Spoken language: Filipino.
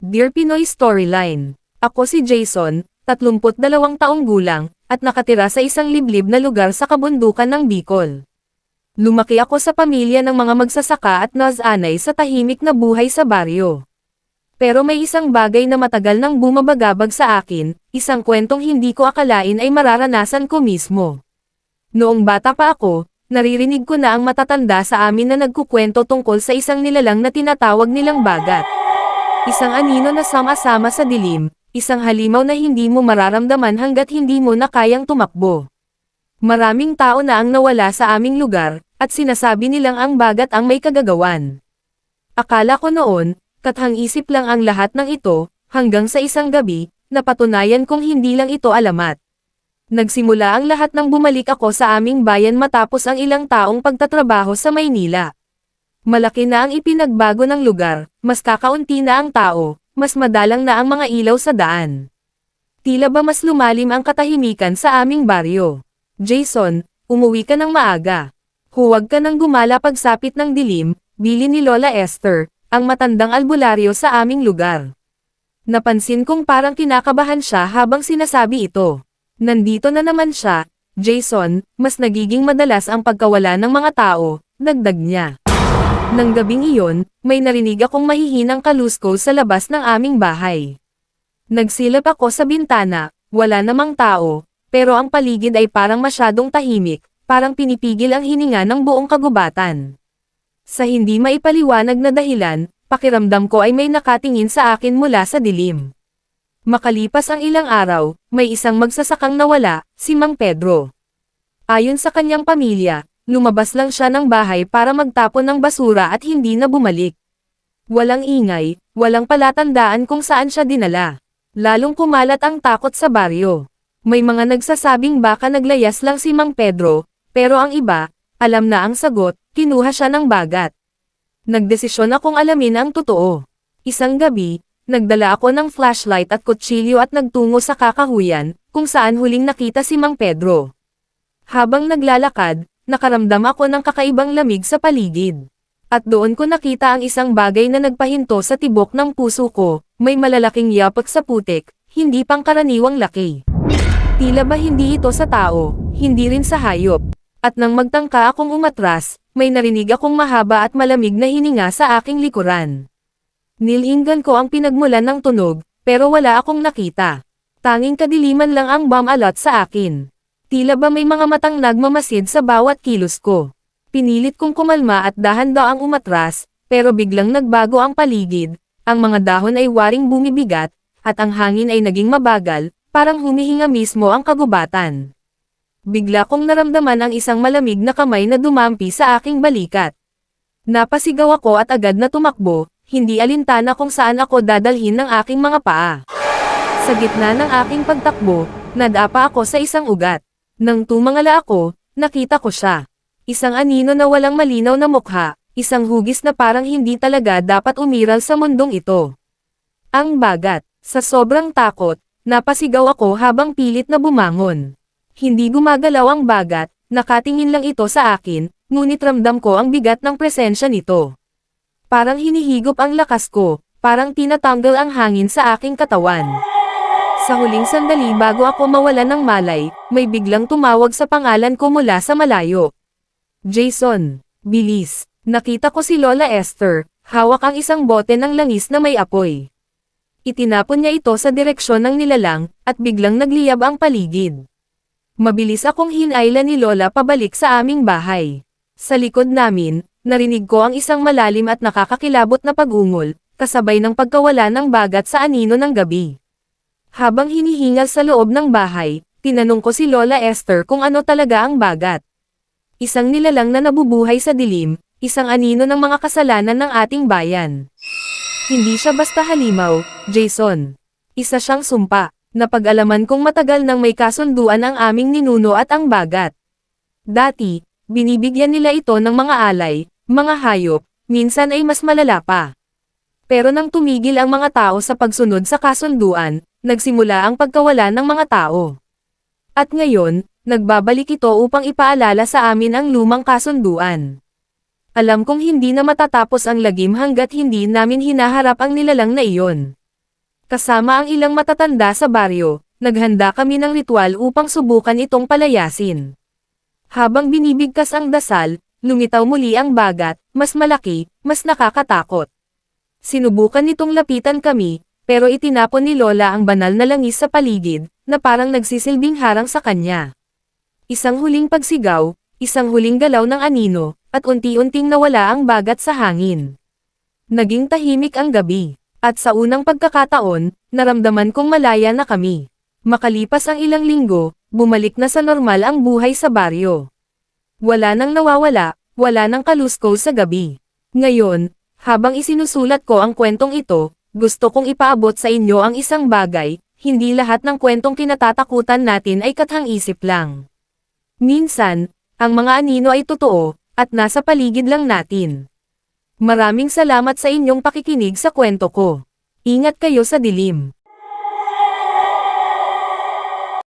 Dear Pinoy Storyline. Ako si Jason, 32 taong gulang, at nakatira sa isang liblib na lugar sa kabundukan ng Bicol. Lumaki ako sa pamilya ng mga magsasaka at nasanay sa tahimik na buhay sa baryo. Pero may isang bagay na matagal nang bumabagabag sa akin, isang kwentong hindi ko akalain ay mararanasan ko mismo. Noong bata pa ako, naririnig ko na ang matatanda sa amin na nagkukwento tungkol sa isang nilalang na tinatawag nilang bagat. Isang anino na sama-sama sa dilim, isang halimaw na hindi mo mararamdaman hanggat hindi mo na kayang tumakbo. Maraming tao na ang nawala sa aming lugar, at sinasabi nilang ang bagat ang may kagagawan. Akala ko noon, kathang-isip lang ang lahat ng ito, hanggang sa isang gabi, napatunayan kong hindi lang ito alamat. Nagsimula ang lahat nang bumalik ako sa aming bayan matapos ang ilang taong pagtatrabaho sa Maynila. Malaki na ang ipinagbago ng lugar, mas kakaunti na ang tao, mas madalang na ang mga ilaw sa daan. Tila ba mas lumalim ang katahimikan sa aming baryo. Jason, umuwi ka ng maaga. Huwag ka nang gumala pagsapit ng dilim, bili ni Lola Esther, ang matandang albularyo sa aming lugar. Napansin kong parang kinakabahan siya habang sinasabi ito. Nandito na naman siya, Jason, mas nagiging madalas ang pagkawala ng mga tao, dagdag niya. Nang gabing iyon, may narinig akong mahihinang kalusko sa labas ng aming bahay. Nagsilap ako sa bintana, wala namang tao, pero ang paligid ay parang masyadong tahimik, parang pinipigil ang hininga ng buong kagubatan. Sa hindi maipaliwanag na dahilan, pakiramdam ko ay may nakatingin sa akin mula sa dilim. Makalipas ang ilang araw, may isang magsasakang nawala, si Mang Pedro. Ayon sa kanyang pamilya, lumabas lang siya ng bahay para magtapon ng basura at hindi na bumalik. Walang ingay, walang palatandaan kung saan siya dinala. Lalong kumalat ang takot sa baryo. May mga nagsasabing baka naglayas lang si Mang Pedro, pero ang iba, alam na ang sagot, kinuha siya ng bagat. Nagdesisyon akong alamin ang totoo. Isang gabi, nagdala ako ng flashlight at kutsilyo at nagtungo sa kakahuyan, kung saan huling nakita si Mang Pedro. Habang naglalakad, nakaramdam ako ng kakaibang lamig sa paligid. At doon ko nakita ang isang bagay na nagpahinto sa tibok ng puso ko, may malalaking yapak sa putik, hindi pangkaraniwang laki. Tila ba hindi ito sa tao, hindi rin sa hayop. At nang magtangka akong umatras, may narinig akong mahaba at malamig na hininga sa aking likuran. Nilinggan ko ang pinagmulan ng tunog, pero wala akong nakita. Tanging kadiliman lang ang bumalot sa akin. Tila ba may mga matang nagmamasid sa bawat kilos ko. Pinilit kong kumalma at dahan-daang umatras, pero biglang nagbago ang paligid, ang mga dahon ay waring bumibigat, at ang hangin ay naging mabagal, parang humihinga mismo ang kagubatan. Bigla kong naramdaman ang isang malamig na kamay na dumampi sa aking balikat. Napasigaw ako at agad na tumakbo, hindi alintana kung saan ako dadalhin ng aking mga paa. Sa gitna ng aking pagtakbo, nadapa ako sa isang ugat. Nang tumangala ako, nakita ko siya. Isang anino na walang malinaw na mukha, isang hugis na parang hindi talaga dapat umiral sa mundong ito. Ang bagat. Sa sobrang takot, napasigaw ako habang pilit na bumangon. Hindi gumagalaw ang bagat, nakatingin lang ito sa akin, ngunit ramdam ko ang bigat ng presensya nito. Parang hinihigop ang lakas ko, parang tinatanggal ang hangin sa aking katawan. Sa huling sandali bago ako mawalan ng malay, may biglang tumawag sa pangalan ko mula sa malayo. Jason, bilis. Nakita ko si Lola Esther, hawak ang isang bote ng langis na may apoy. Itinapon niya ito sa direksyon ng nilalang, at biglang nagliyab ang paligid. Mabilis akong hinayla ni Lola pabalik sa aming bahay. Sa likod namin, narinig ko ang isang malalim at nakakakilabot na pag-ungol, kasabay ng pagkawala ng bagat sa anino ng gabi. Habang hinihingal sa loob ng bahay, tinanong ko si Lola Esther kung ano talaga ang bagat. Isang nilalang na nabubuhay sa dilim, isang anino ng mga kasalanan ng ating bayan. Hindi siya basta halimaw, Jason. Isa siyang sumpa, na pag-alaman kong matagal nang may kasunduan ang aming ninuno at ang bagat. Dati, binibigyan nila ito ng mga alay, mga hayop, minsan ay mas malala pa. Pero nang tumigil ang mga tao sa pagsunod sa kasunduan, nagsimula ang pagkawala ng mga tao. At ngayon, nagbabalik ito upang ipaalala sa amin ang lumang kasunduan. Alam kong hindi na matatapos ang lagim hanggat hindi namin hinaharap ang nilalang na iyon. Kasama ang ilang matatanda sa baryo, naghanda kami ng ritual upang subukan itong palayasin. Habang binibigkas ang dasal, lumitaw muli ang bagat, mas malaki, mas nakakatakot. Sinubukan nitong lapitan kami, pero itinapon ni Lola ang banal na langis sa paligid, na parang nagsisilbing harang sa kanya. Isang huling pagsigaw, isang huling galaw ng anino, at unti-unting nawala ang bagat sa hangin. Naging tahimik ang gabi, at sa unang pagkakataon, naramdaman kong malaya na kami. Makalipas ang ilang linggo, bumalik na sa normal ang buhay sa baryo. Wala nang nawawala, wala nang kalusko sa gabi. Ngayon, habang isinusulat ko ang kwentong ito, gusto kong ipaabot sa inyo ang isang bagay, hindi lahat ng kwentong kinatatakutan natin ay kathang-isip lang. Minsan, ang mga anino ay totoo, at nasa paligid lang natin. Maraming salamat sa inyong pakikinig sa kwento ko. Ingat kayo sa dilim.